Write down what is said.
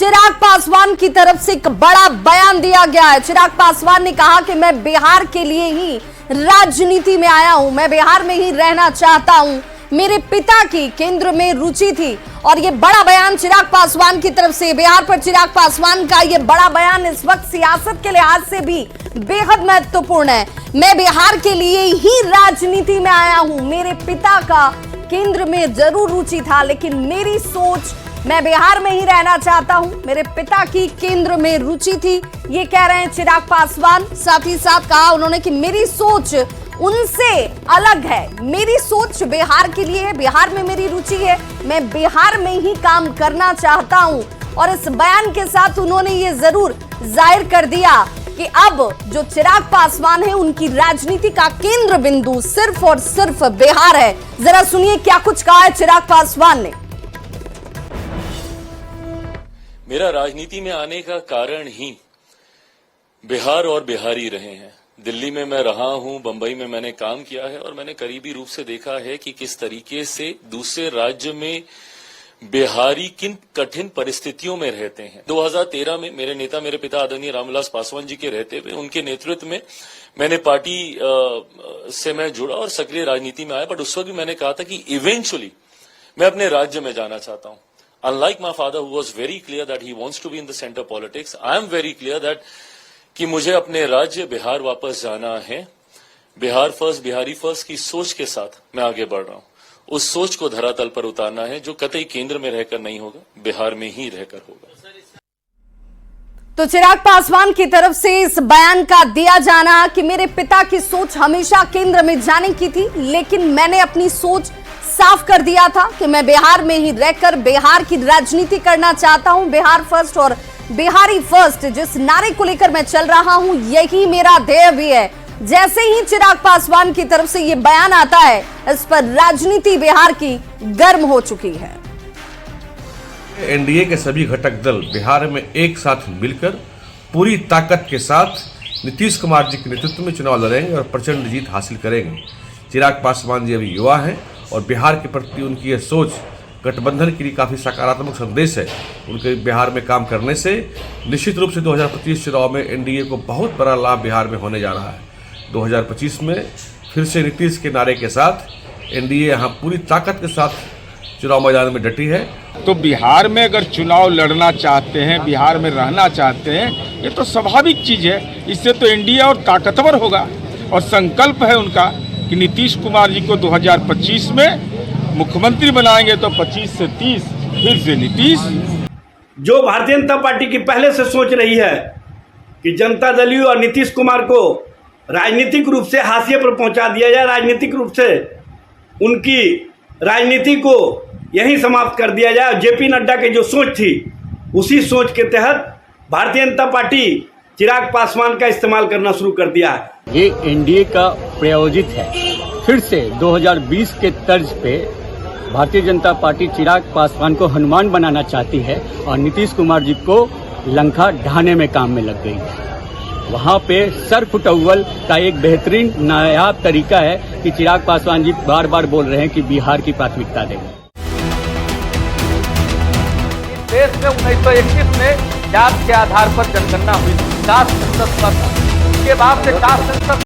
चिराग पासवान की तरफ से एक बड़ा बयान दिया गया है। चिराग पासवान ने कहा कि मैं बिहार के लिए ही राजनीति में आया हूं, मैं बिहार में ही रहना चाहता हूं, मेरे पिता की केंद्र में रुचि थी। और ये बड़ा बयान चिराग पासवान की तरफ से, बिहार पर चिराग पासवान का ये बड़ा बयान इस वक्त सियासत के लिहाज से भी बेहद महत्वपूर्ण है। मैं बिहार के लिए ही राजनीति में आया हूं, मेरे पिता का केंद्र में जरूर रुचि था, लेकिन मेरी सोच, मैं बिहार में ही रहना चाहता हूं, मेरे पिता की केंद्र में रुचि थी, ये कह रहे हैं चिराग पासवान। साथ ही साथ कहा उन्होंने कि मेरी सोच उनसे अलग है, मेरी सोच बिहार के लिए है, बिहार में मेरी रुचि है, मैं बिहार में ही काम करना चाहता हूं। और इस बयान के साथ उन्होंने ये जरूर जाहिर कर दिया कि अब जो चिराग पासवान है उनकी राजनीति का केंद्र बिंदु सिर्फ और सिर्फ बिहार है। जरा सुनिए क्या कुछ कहा है चिराग पासवान ने। मेरा राजनीति में आने का कारण ही बिहार और बिहारी रहे हैं। दिल्ली में मैं रहा हूं, बंबई में मैंने काम किया है और मैंने करीबी रूप से देखा है कि किस तरीके से दूसरे राज्य में बिहारी किन कठिन परिस्थितियों में रहते हैं। 2013 में मेरे नेता, मेरे पिता आदरणीय रामविलास पासवान जी के रहते हुए, उनके नेतृत्व में मैंने पार्टी से मैं जुड़ा और सक्रिय राजनीति में आया। बट उस वक्त भी मैंने कहा था कि इवेंचुअली मैं अपने राज्य में जाना चाहता हूं। Unlike my father, who was very clear that he wants to be in the center politics, I am very clear that कि मुझे अपने राज्य बिहार वापस जाना है। बिहार फर्स्ट, बिहारी फर्स्ट की सोच के साथ मैं आगे बढ़ रहा हूं। उस सोच को धरातल पर उतारना है, जो कतई केंद्र में रहकर नहीं होगा, बिहार में ही रहकर होगा। तो चिराग पासवान की तरफ से इस बयान का दिया जाना कि मेरे पिता की सोच हमेशा केंद्र में जाने की थी, लेकिन मैंने अपनी सोच साफ कर दिया था कि मैं बिहार में ही रहकर बिहार की राजनीति करना चाहता हूं। बिहार फर्स्ट और बिहारी फर्स्ट जिस नारे को लेकर मैं चल रहा हूं, यही मेरा ध्येय भी है। जैसे ही चिराग पासवान की तरफ से यह बयान आता है, इस पर राजनीति बिहार की गर्म हो चुकी है। एनडीए के सभी घटक दल बिहार में एक साथ मिलकर पूरी ताकत के साथ नीतीश कुमार जी के नेतृत्व में चुनाव लड़ेंगे और प्रचंड जीत हासिल करेंगे। चिराग पासवान जी अभी युवा हैं और बिहार के प्रति उनकी यह सोच गठबंधन के लिए काफ़ी सकारात्मक संदेश है। उनके बिहार में काम करने से निश्चित रूप से 2025 चुनाव में एनडीए को बहुत बड़ा लाभ बिहार में होने जा रहा है। 2025 में फिर से नीतीश के नारे के साथ एनडीए यहाँ पूरी ताकत के साथ चुनाव मैदान में डटी है। तो बिहार में अगर चुनाव लड़ना चाहते हैं, बिहार में रहना चाहते हैं, ये तो स्वाभाविक चीज़ है। इससे तो एनडीए और ताकतवर होगा और संकल्प है उनका कि नीतीश कुमार जी को 2025 में मुख्यमंत्री बनाएंगे तो 25 से 30 फिर से नीतीश। जो भारतीय जनता पार्टी की पहले से सोच रही है कि जनता दल और नीतीश कुमार को राजनीतिक रूप से हाशिए पर पहुंचा दिया जाए, राजनीतिक रूप से उनकी राजनीति को यहीं समाप्त कर दिया जाए। जेपी नड्डा की जो सोच थी, उसी सोच के तहत भारतीय जनता पार्टी चिराग पासवान का इस्तेमाल करना शुरू कर दिया है। ये एनडीए का प्रायोजित है। फिर से 2020 के तर्ज पे भारतीय जनता पार्टी चिराग पासवान को हनुमान बनाना चाहती है और नीतीश कुमार जी को लंका ढाने में काम में लग गई है। वहाँ पे सर फुटअव्वल का एक बेहतरीन नायाब तरीका है कि चिराग पासवान जी बार बार बोल रहे हैं कि बिहार की प्राथमिकता देंगे। देश में 1921 में जात के आधार पर जनगणना हुई, कास्ट सेंसस पर। उसके बाद से कास्ट सेंसस